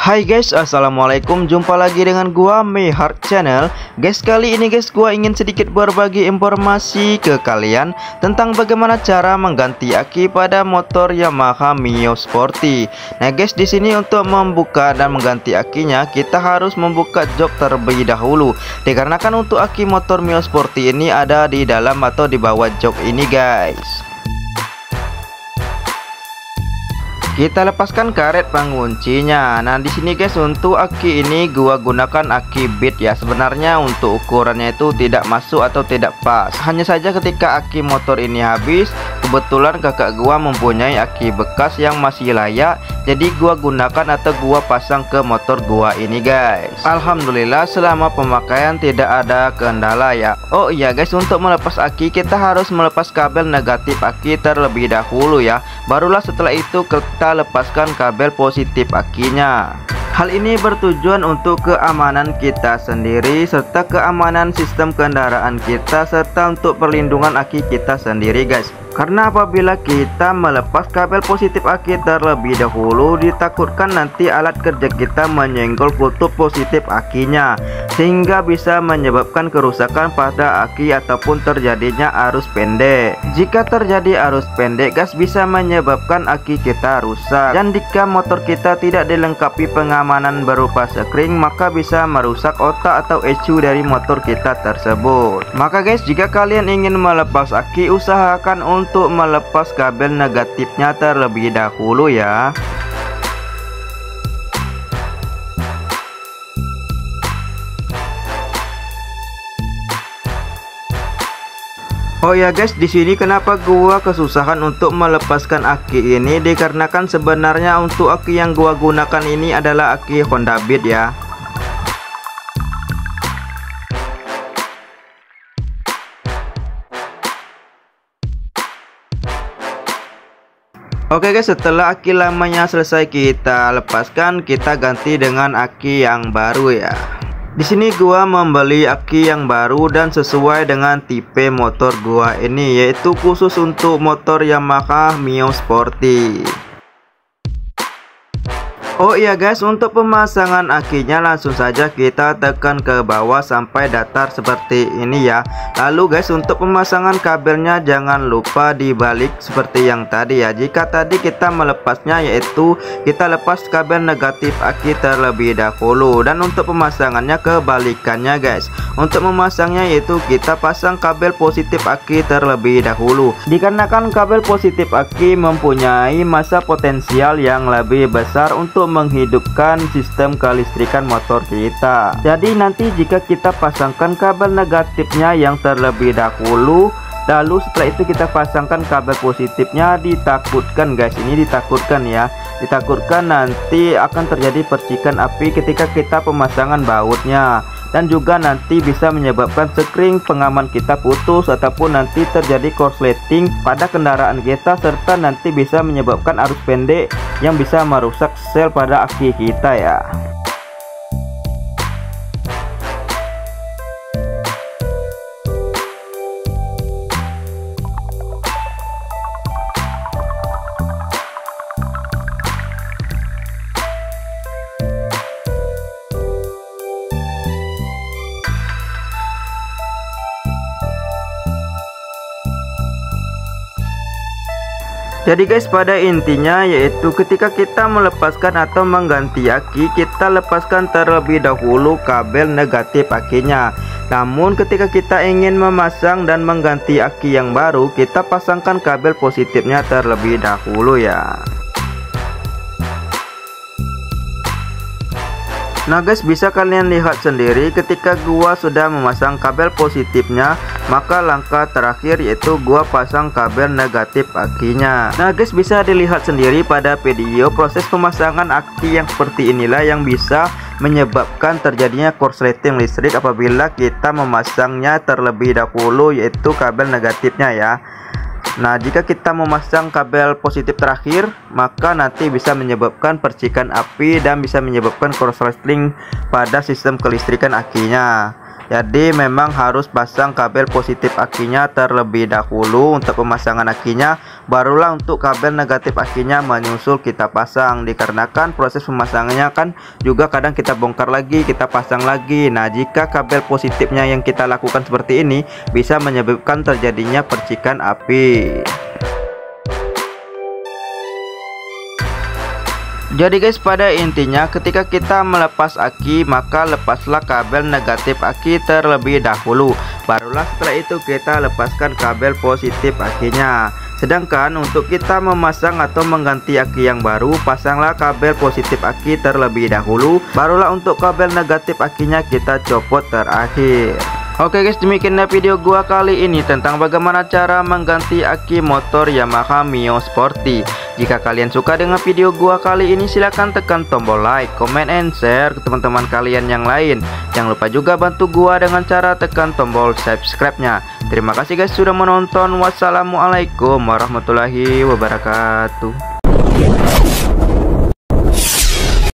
Hai guys, assalamualaikum. Jumpa lagi dengan gua Mehart Channel. Guys, kali ini guys gua ingin sedikit berbagi informasi ke kalian tentang bagaimana cara mengganti aki pada motor Yamaha Mio Sporty. Nah guys, di sini untuk membuka dan mengganti akinya kita harus membuka jok terlebih dahulu. Dikarenakan untuk aki motor Mio Sporty ini ada di dalam atau di bawah jok ini guys. Kita lepaskan karet penguncinya. Nah, di sini guys untuk aki ini gua gunakan aki beat ya. Sebenarnya untuk ukurannya itu tidak masuk atau tidak pas. Hanya saja ketika aki motor ini habis, kebetulan kakak gua mempunyai aki bekas yang masih layak. Jadi gua gunakan atau gua pasang ke motor gua ini guys. Alhamdulillah selama pemakaian tidak ada kendala ya. Oh iya guys, untuk melepas aki kita harus melepas kabel negatif aki terlebih dahulu ya. Barulah setelah itu kita lepaskan kabel positif akinya. Hal ini bertujuan untuk keamanan kita sendiri serta keamanan sistem kendaraan kita serta untuk perlindungan aki kita sendiri guys. Karena apabila kita melepas kabel positif aki terlebih dahulu, ditakutkan nanti alat kerja kita menyenggol kutub positif akinya sehingga bisa menyebabkan kerusakan pada aki ataupun terjadinya arus pendek. Jika terjadi arus pendek guys, bisa menyebabkan aki kita rusak, dan jika motor kita tidak dilengkapi pengamanan berupa sekring, maka bisa merusak otak atau ECU dari motor kita tersebut. Maka guys, jika kalian ingin melepas aki, usahakan untuk melepas kabel negatifnya terlebih dahulu ya. Oh ya guys, di sini kenapa gua kesusahan untuk melepaskan aki ini, dikarenakan sebenarnya untuk aki yang gua gunakan ini adalah aki Honda Beat ya. Oke guys, setelah aki lamanya selesai kita lepaskan, kita ganti dengan aki yang baru ya. Di sini gua membeli aki yang baru dan sesuai dengan tipe motor gua ini, yaitu khusus untuk motor Yamaha Mio Sporty. Oh iya guys, untuk pemasangan akinya langsung saja kita tekan ke bawah sampai datar seperti ini ya. Lalu guys, untuk pemasangan kabelnya jangan lupa dibalik seperti yang tadi ya. Jika tadi kita melepasnya yaitu kita lepas kabel negatif aki terlebih dahulu, dan untuk pemasangannya kebalikannya guys. Untuk memasangnya yaitu kita pasang kabel positif aki terlebih dahulu. Dikarenakan kabel positif aki mempunyai massa potensial yang lebih besar untuk menghidupkan sistem kelistrikan motor kita. Jadi nanti jika kita pasangkan kabel negatifnya yang terlebih dahulu, lalu setelah itu kita pasangkan kabel positifnya, ditakutkan guys, ini ditakutkan ya, ditakutkan nanti akan terjadi percikan api ketika kita pemasangan bautnya, dan juga nanti bisa menyebabkan sekring pengaman kita putus ataupun nanti terjadi korsleting pada kendaraan kita, serta nanti bisa menyebabkan arus pendek yang bisa merusak sel pada aki kita ya. Jadi guys, pada intinya yaitu ketika kita melepaskan atau mengganti aki, kita lepaskan terlebih dahulu kabel negatif akinya. Namun ketika kita ingin memasang dan mengganti aki yang baru, kita pasangkan kabel positifnya terlebih dahulu ya. Nah guys, bisa kalian lihat sendiri ketika gua sudah memasang kabel positifnya, maka langkah terakhir yaitu gua pasang kabel negatif akinya. Nah guys, bisa dilihat sendiri pada video proses pemasangan aki yang seperti inilah yang bisa menyebabkan terjadinya korsleting listrik apabila kita memasangnya terlebih dahulu, yaitu kabel negatifnya ya. Nah, jika kita memasang kabel positif terakhir, maka nanti bisa menyebabkan percikan api dan bisa menyebabkan korsleting pada sistem kelistrikan akinya. Jadi memang harus pasang kabel positif akinya terlebih dahulu untuk pemasangan akinya, barulah untuk kabel negatif akinya menyusul kita pasang. Dikarenakan proses pemasangannya kan juga kadang kita bongkar lagi, kita pasang lagi. Nah, jika kabel positifnya yang kita lakukan seperti ini bisa menyebabkan terjadinya percikan api. Jadi guys, pada intinya ketika kita melepas aki, maka lepaslah kabel negatif aki terlebih dahulu, barulah setelah itu kita lepaskan kabel positif akinya. Sedangkan untuk kita memasang atau mengganti aki yang baru, pasanglah kabel positif aki terlebih dahulu, barulah untuk kabel negatif akinya kita copot terakhir. Oke guys, demikianlah video gua kali ini tentang bagaimana cara mengganti aki motor Yamaha Mio Sporty. Jika kalian suka dengan video gua kali ini, silahkan tekan tombol like, comment, and share ke teman-teman kalian yang lain. Jangan lupa juga bantu gua dengan cara tekan tombol subscribe-nya. Terima kasih guys sudah menonton. Wassalamualaikum warahmatullahi wabarakatuh.